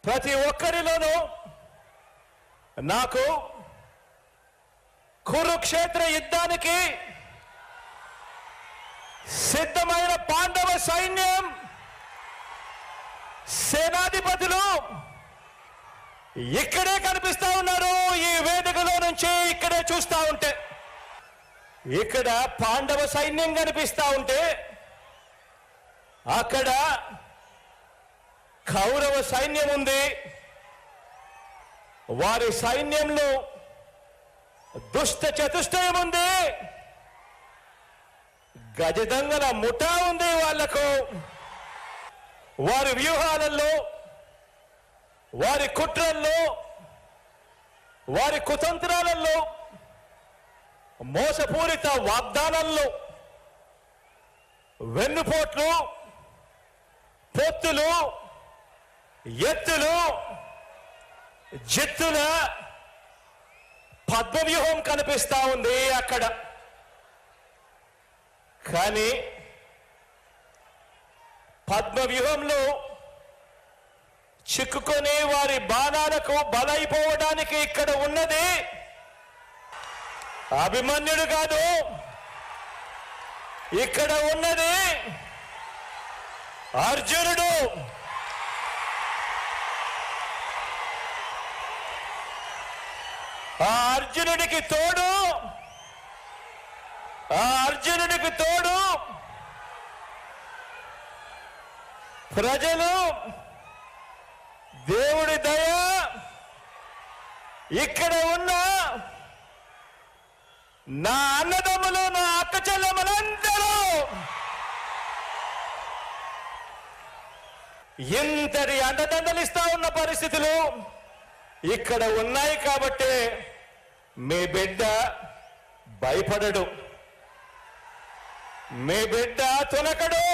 ప్రతి ఒక్కరిలోనూ నాకు కురుక్షేత్ర యుద్ధానికి సిద్ధమైన పాండవ సైన్యం సేనాధిపతులు ఇక్కడే కనిపిస్తా ఉన్నారు. ఈ వేదికలో నుంచి ఇక్కడే చూస్తా ఉంటే ఇక్కడ పాండవ సైన్యం కనిపిస్తా ఉంటే అక్కడ కౌరవ సైన్యం ఉంది. వారి సైన్యంలో దుష్ట చతుష్టయం ఉంది. గజదంగల ముఠా ఉంది. వాళ్లకు వారి వ్యూహాలలో, వారి కుట్రల్లో, వారి కుతంత్రాలలో, మోసపూరిత వాగ్దానాల్లో, వెన్నుపోట్లు, పొత్తులు, ఎత్తులు, జిత్తుల పద్మవ్యూహం కనిపిస్తా ఉంది అక్కడ. కానీ పద్మవ్యూహంలో చిక్కుకొని వారి బాణాలకు బలైపోవడానికి ఇక్కడ ఉన్నది అభిమన్యుడు కాదు, ఇక్కడ ఉన్నది అర్జునుడు. ఆ అర్జునుడికి తోడు ప్రజలు, దేవుడి దయ, ఇక్కడ ఉన్న నా అన్నదమ్ములు, నా అక్క చెల్లెమ్మలందరూ ఇంతటి అండదండలిస్తా ఉన్న పరిస్థితులు ఇక్కడ ఉన్నాయి. కాబట్టి మీ బిడ్డ భయపడడు, మీ బిడ్డ తునకడు.